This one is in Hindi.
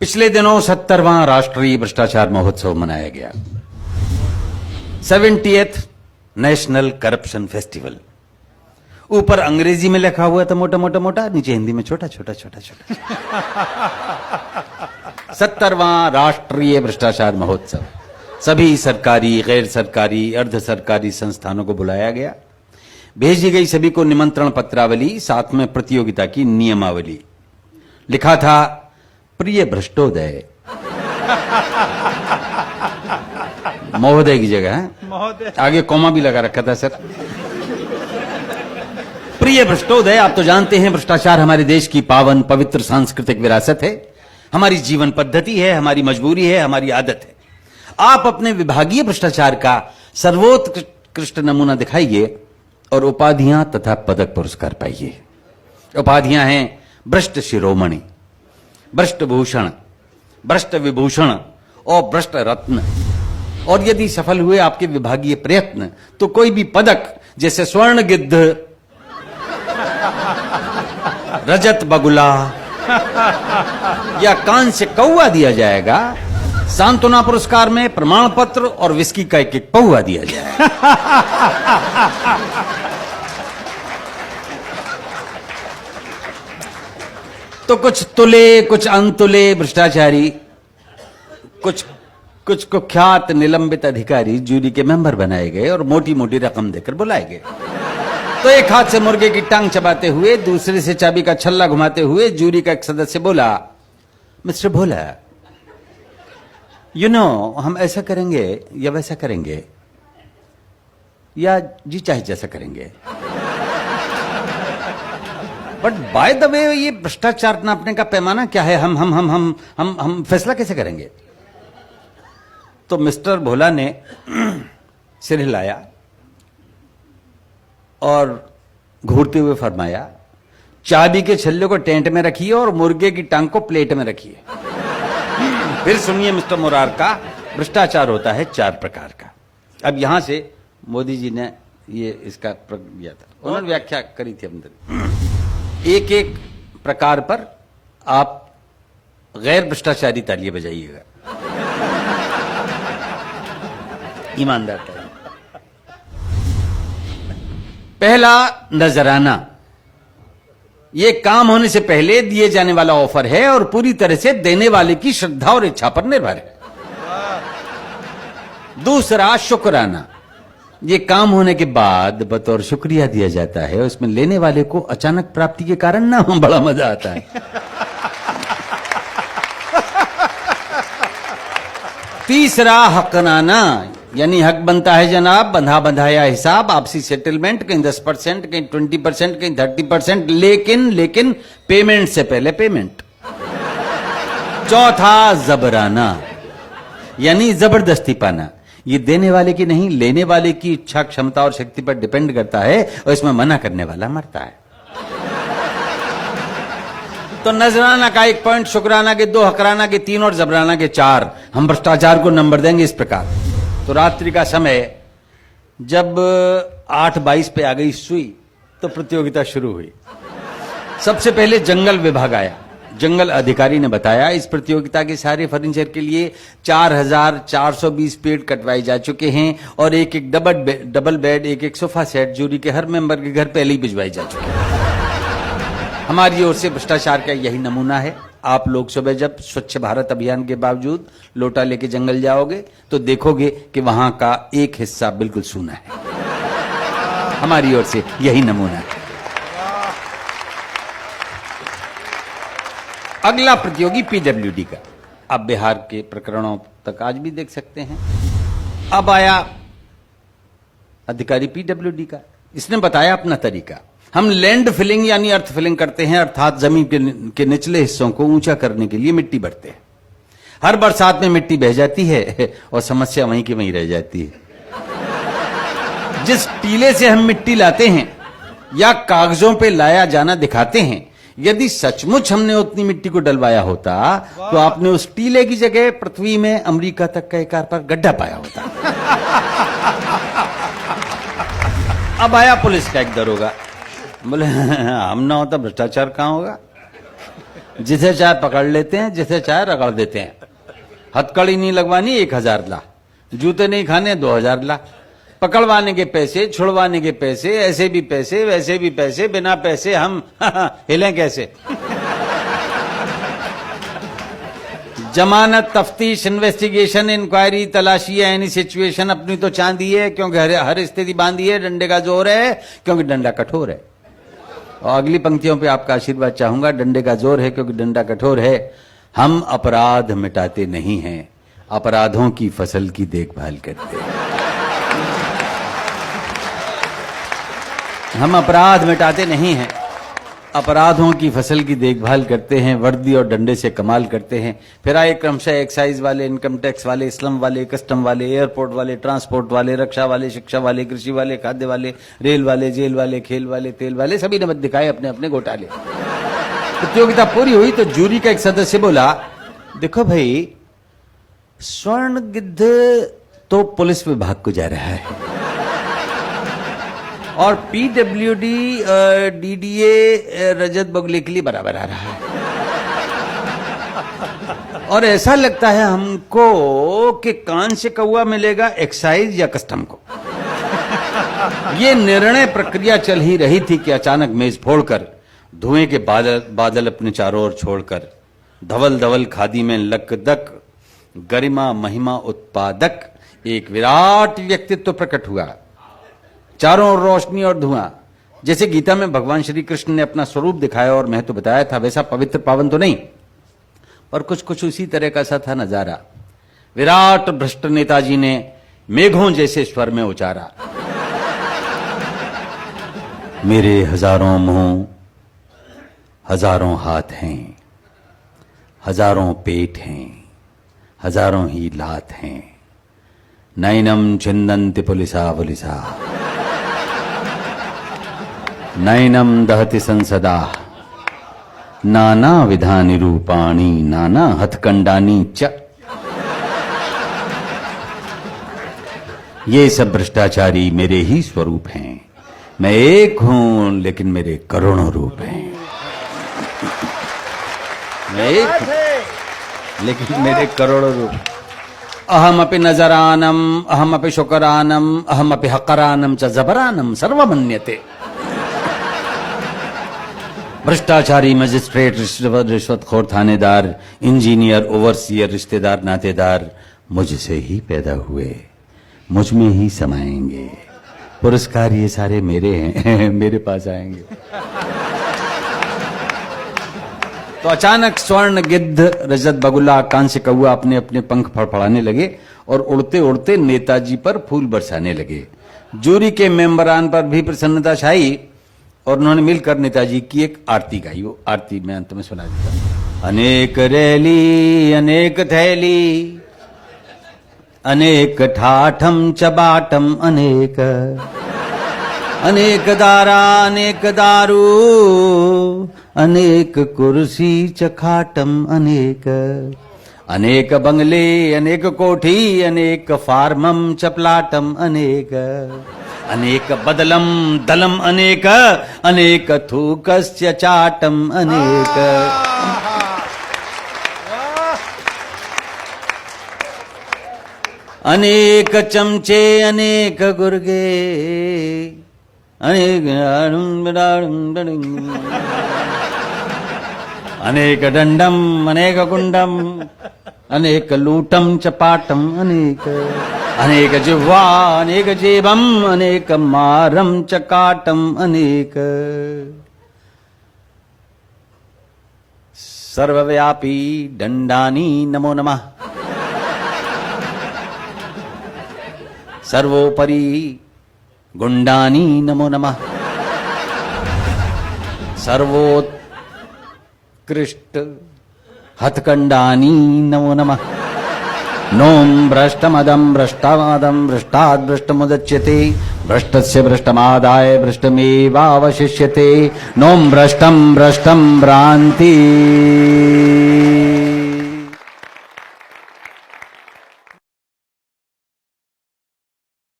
पिछले दिनों 70वां राष्ट्रीय भ्रष्टाचार महोत्सव मनाया गया। 70th national corruption festival. ऊपर अंग्रेजी में लिखा हुआ था मोटा मोटा मोटा, नीचे हिंदी में छोटा छोटा छोटा छोटा। 70वां राष्ट्रीय भ्रष्टाचार महोत्सव। सभी सरकारी, गैर सरकारी, अर्ध सरकारी संस्थानों को बुलाया गया। भेजी गई सभी को निमंत्रण पत्रावली, साथ में प्रतियोगिता की नियमावली। लिखा था प्रिय भ्रष्टोदय। महोदय की जगह है, महोदय आगे कॉमा भी लगा रखा था सर। प्रिय भ्रष्टोदय, आप तो जानते हैं भ्रष्टाचार हमारे देश की पावन पवित्र सांस्कृतिक विरासत है, हमारी जीवन पद्धति है, हमारी मजबूरी है, हमारी आदत है। आप अपने विभागीय भ्रष्टाचार का सर्वोत्कृष्ट नमूना दिखाइए और उपाधियां तथा पदक पुरस्कार पाइए। उपाधियां हैं भ्रष्ट शिरोमणि, भ्रष्ट भूषण, भ्रष्ट विभूषण और भ्रष्ट रत्न। और यदि सफल हुए आपके विभागीय प्रयत्न तो कोई भी पदक, जैसे स्वर्ण गिद्ध, रजत बगुला या कांस्य कौवा दिया जाएगा। सांत्वना पुरस्कार में प्रमाण पत्र और विस्की का एक पौवा दिया जाएगा। तो कुछ तुले, कुछ अनतुले भ्रष्टाचारी, कुछ कुख्यात निलंबित अधिकारी जूरी के मेंबर बनाए गए और मोटी मोटी रकम देकर बुलाए गए। तो एक हाथ से मुर्गे की टांग चबाते हुए, दूसरे से चाबी का छल्ला घुमाते हुए जूरी का एक सदस्य बोला, मिस्टर भोला, हम ऐसा करेंगे या वैसा करेंगे, या जी चाहे जैसा करेंगे। बट बाय द वे, ये भ्रष्टाचार नापने का पैमाना क्या है? हम फैसला कैसे करेंगे? तो मिस्टर भोला ने सिर हिलाया और घूरते हुए फरमाया, चाबी के छल्ले को टेंट में रखिए और मुर्गे की टांग को प्लेट में रखिए। फिर सुनिए मिस्टर मुरार का भ्रष्टाचार होता है 4 प्रकार का। अब यहां से मोदी जी ने ये इसका दिया था, उन्होंने व्याख्या करी थी अंदर। एक एक प्रकार पर आप गैर भ्रष्टाचारी तालियां बजाइएगा, ईमानदार तालियां। पहला, नजराना। यह काम होने से पहले दिए जाने वाला ऑफर है और पूरी तरह से देने वाले की श्रद्धा और इच्छा पर निर्भर है। दूसरा, शुक्राना। ये काम होने के बाद बतौर शुक्रिया दिया जाता है, उसमें लेने वाले को अचानक प्राप्ति के कारण ना बड़ा मजा आता है। तीसरा, हकनाना, यानी हक बनता है जनाब, बंधा बंधाया हिसाब, आपसी सेटलमेंट, कहीं 10%, कहीं 20%, कहीं 30%, लेकिन पेमेंट से पहले पेमेंट। चौथा, जबराना, यानी जबरदस्ती पाना। ये देने वाले की नहीं, लेने वाले की इच्छा, क्षमता और शक्ति पर डिपेंड करता है और इसमें मना करने वाला मरता है। तो नजराना का 1 पॉइंट, शुक्राना के 2, हकराना के 3 और जबराना के 4। हम भ्रष्टाचार को नंबर देंगे इस प्रकार। तो रात्रि का समय जब 8:22 पे आ गई सुई तो प्रतियोगिता शुरू हुई। सबसे पहले जंगल विभाग आया। जंगल अधिकारी ने बताया, इस प्रतियोगिता के सारे फर्नीचर के लिए 4420 पेड़ कटवाए जा चुके हैं और एक डबल बेड, एक सोफा सेट जूरी के हर मेंबर के घर पहले ही भिजवाई जा चुके हैं। हमारी ओर से भ्रष्टाचार का यही नमूना है। आप लोग सुबह जब स्वच्छ भारत अभियान के बावजूद लोटा लेके जंगल जाओगे तो देखोगे कि वहां का एक हिस्सा बिल्कुल सूना है। हमारी ओर से यही नमूना है। अगला प्रतियोगी पीडब्ल्यूडी का। आप बिहार के प्रकरणों तक आज भी देख सकते हैं। अब आया अधिकारी पीडब्ल्यूडी का। इसने बताया अपना तरीका। हम लैंड फिलिंग यानी अर्थ फिलिंग करते हैं, अर्थात जमीन के निचले हिस्सों को ऊंचा करने के लिए मिट्टी भरते हैं। हर बरसात में मिट्टी बह जाती है और समस्या वहीं की वहीं रह जाती है। जिस टीले से हम मिट्टी लाते हैं या कागजों पे लाया जाना दिखाते हैं, यदि सचमुच हमने उतनी मिट्टी को डलवाया होता तो आपने उस टीले की जगह पृथ्वी में अमेरिका तक का एक आर पार गड्ढा पाया होता। अब आया पुलिस का एक दरोगा। बोले हम ना होता भ्रष्टाचार कहां होगा। जिसे चाहे पकड़ लेते हैं, जिसे चाहे रगड़ देते हैं। हथकड़ी नहीं लगवानी 1000 ला, जूते नहीं खाने 2000 ला, पकड़वाने के पैसे, छुड़वाने के पैसे, ऐसे भी पैसे वैसे भी पैसे, बिना पैसे हम हिलें कैसे। जमानत, तफ्तीश, इन्वेस्टिगेशन, इंक्वायरी, तलाशी है, एनी सिचुएशन अपनी तो चांदी है क्योंकि हर स्थिति बांधी है, डंडे का जोर है क्योंकि डंडा कठोर है। और अगली पंक्तियों पे आपका आशीर्वाद चाहूंगा। डंडे का जोर है क्योंकि डंडा कठोर है। हम अपराध मिटाते नहीं हैं, अपराधों की फसल की देखभाल करते हैं। हम अपराध मिटाते नहीं हैं, अपराधों की फसल की देखभाल करते हैं। वर्दी और डंडे से कमाल करते हैं। फिर आए क्रमशः एक्साइज वाले, इनकम टैक्स वाले, स्लम वाले, कस्टम वाले, एयरपोर्ट वाले, ट्रांसपोर्ट वाले, रक्षा वाले, शिक्षा वाले, कृषि वाले, खाद्य वाले, रेल वाले, जेल वाले, खेल वाले, तेल वाले, सभी ने दिखाए अपने अपने घोटाले। प्रतियोगिता पूरी हुई तो जूरी का एक सदस्य बोला, देखो भाई, स्वर्ण गिद्ध तो पुलिस विभाग को जा रहा है और पीडब्ल्यूडी डीडीए रजत बगुले के लिए बराबर आ रहा है। और ऐसा लगता है हमको कि कान से कौवा मिलेगा एक्साइज या कस्टम को। ये निर्णय प्रक्रिया चल ही रही थी कि अचानक मेज फोड़कर, धुएं के बादल अपने चारों ओर छोड़कर, धवल धवल खादी में लकदक, गरिमा महिमा उत्पादक एक विराट व्यक्तित्व प्रकट हुआ। चारों ओर रोशनी और धुआं। जैसे गीता में भगवान श्री कृष्ण ने अपना स्वरूप दिखाया और महत्व बताया था, वैसा पवित्र पावन तो नहीं, पर कुछ कुछ उसी तरह का सा था नजारा। विराट भ्रष्ट नेताजी ने मेघों जैसे स्वर में उचारा, मेरे हजारों मुंह, हजारों हाथ हैं, हजारों पेट हैं, हजारों ही लात हैं, नैनम छिन्दन्ति पुलिसा पुलिसा, नैनम दहति संसदा, नाना विधानि रूपाणि, नाना हथकंडानी च। ये सब भ्रष्टाचारी मेरे ही स्वरूप हैं। मैं एक हूं लेकिन मेरे करोड़ों रूप हैं। मैं एक हूं लेकिन मेरे करोड़ों रूप। अहमपि नजरानम, अहमपि शुकरानम, अहमपि हकरानम च जबरानम सर्वमन्यते। भ्रष्टाचारी, मजिस्ट्रेट, रिश्वतखोर, थानेदार, इंजीनियर, ओवरसियर, रिश्तेदार, नातेदार मुझसे ही पैदा हुए, मुझ में ही समाएंगे। पुरस्कार ये सारे मेरे हैं, मेरे पास आएंगे। तो अचानक स्वर्ण गिद्ध, रजत बगुला, कांस्य कौवा अपने अपने पंख फड़फड़ाने लगे और उड़ते उड़ते नेताजी पर फूल बरसाने लगे। जूरी के मेंबरान पर भी प्रसन्नता छाई और उन्होंने मिलकर नेताजी की एक आरती गाई। वो आरती मैं अंत में सुना देता हूं। अनेक रैली, अनेक थैली, अनेक ठाठम चबाटम, अनेक अनेक दारा, अनेक दारू, अनेक कुर्सी चखाटम, अनेक अनेक बंगले, अनेक कोठी, अनेक फार्मम चपलाटम, अनेक अनेक बदलम दलम, अनेक अनेक थूकस्य चाटम, अनेक अनेक चमचे, अनेक गुर्गे, अनेक अनेक दंडम, अनेक कुंडम, अनेक लूटम चपाटम, अनेक अनेक जिह्वा, अनेक जेबम, अनेक मारम चकाटम, अनेक सर्वव्यापी दंडानी नमो नमः। सर्वोपरि गुंडानी नमो नमः। सर्वोत्कृष्ट हथकंडानी नमो नमः। नोम भ्रष्टमदम भ्रष्टादम भ्रष्टाद् भ्रष्टमुदच्यते, भ्रष्टस्य भ्रष्टमादाय भ्रष्टमेवावशिष्यते। नोम भ्रष्टम भ्रष्टम भ्रांति